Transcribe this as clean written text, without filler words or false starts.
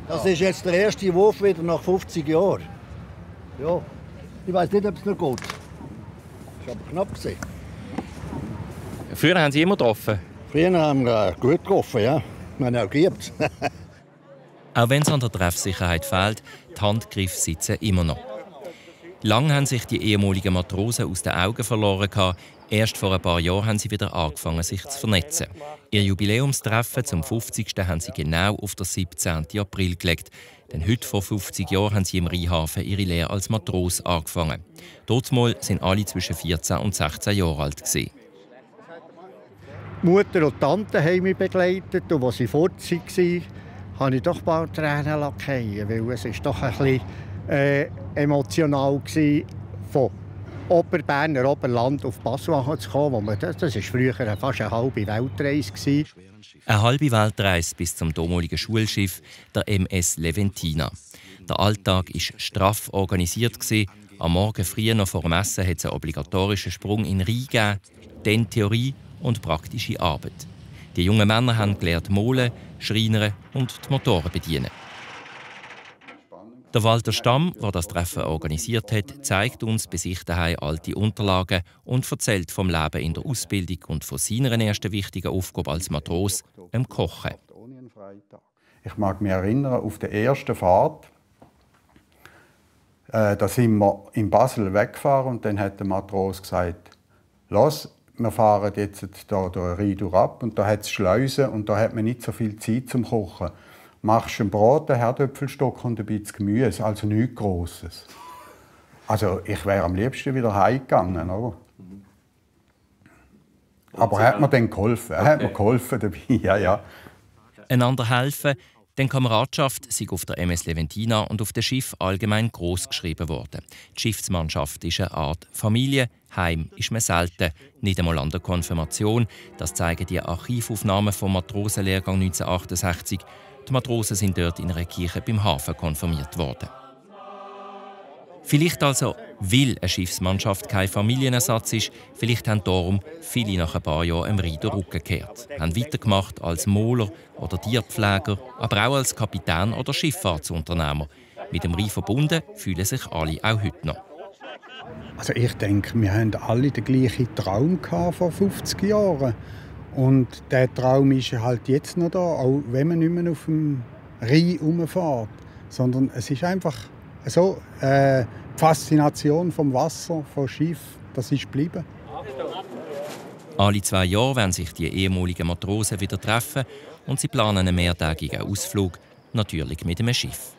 Das ist jetzt der erste Wurf wieder nach 50 Jahren. Ja, ich weiß nicht, ob es noch geht. Das war aber knapp. Früher haben Sie immer getroffen? Früher haben wir gut getroffen, ja. Wir haben auch geübt. Auch wenn es an der Treffsicherheit fehlt, die Handgriffe sitzen immer noch. Lang haben sich die ehemaligen Matrosen aus den Augen verloren. Erst vor ein paar Jahren haben sie wieder angefangen, sich zu vernetzen. Ihr Jubiläumstreffen zum 50. haben sie genau auf den 17. April gelegt. Denn heute vor 50 Jahren haben sie im Rheinhafen ihre Lehre als Matros angefangen. Dortmal sind alle zwischen 14 und 16 Jahren alt gewesen. Mutter und Tante haben mich begleitet und als sie fort waren, habe ich doch ein paar Tränen fallen, weil es ist doch ein bisschen emotional war, von Oberberner Oberland auf Passoir zu kommen. Das war früher fast eine halbe Weltreise. Eine halbe Weltreise bis zum damaligen Schulschiff, der MS Leventina. Der Alltag war straff organisiert. Am Morgen früh noch vor dem Essen hat es einen obligatorischen Sprung in den Rhein gegeben, dann Theorie und praktische Arbeit. Die jungen Männer haben gelernt malen, schreinern und die Motoren bedienen. Der Walter Stamm, der das Treffen organisiert hat, zeigt uns bei sich daheim alte Unterlagen und erzählt vom Leben in der Ausbildung und von seiner ersten wichtigen Aufgabe als Matros, dem Kochen. Ich mag mich erinnern, auf der ersten Fahrt, da sind wir in Basel weggefahren und dann hat der Matros gesagt, «Los, wir fahren jetzt hier den Rhein ab und da hat es Schleusen und da hat man nicht so viel Zeit zum Kochen. Machst du einen Brot, einen Herdöpfelstock und ein bisschen Gemüse, also nichts Grosses.» Also ich wäre am liebsten wieder heimgegangen, oder? Aber er hat mir dann geholfen. Er hat mir geholfen dabei, ja. Einander helfen, denn Kameradschaft sei auf der MS Leventina und auf dem Schiff allgemein gross geschrieben worden. Die Schiffsmannschaft ist eine Art Familie, heim ist man selten, nicht einmal an der Konfirmation. Das zeigen die Archivaufnahmen vom Matrosenlehrgang 1968. Die Matrosen sind dort in einer Kirche beim Hafen konfirmiert worden. Vielleicht also, weil eine Schiffsmannschaft kein Familienersatz ist, vielleicht haben darum viele nach ein paar Jahren im Rhein den Rücken gekehrt, haben weitergemacht als Moler oder Tierpfleger, aber auch als Kapitän oder Schifffahrtsunternehmer. Mit dem Rhein verbunden fühlen sich alle auch heute noch. Also ich denke, wir haben alle den gleichen Traum vor 50 Jahren. Und der Traum ist halt jetzt noch da, auch wenn man nicht mehr auf dem Rhein herumfährt. Sondern es ist einfach so, die Faszination vom Wasser, vom Schiff, das ist geblieben. Alle 2 Jahre werden sich die ehemaligen Matrosen wieder treffen und sie planen einen mehrtägigen Ausflug, natürlich mit einem Schiff.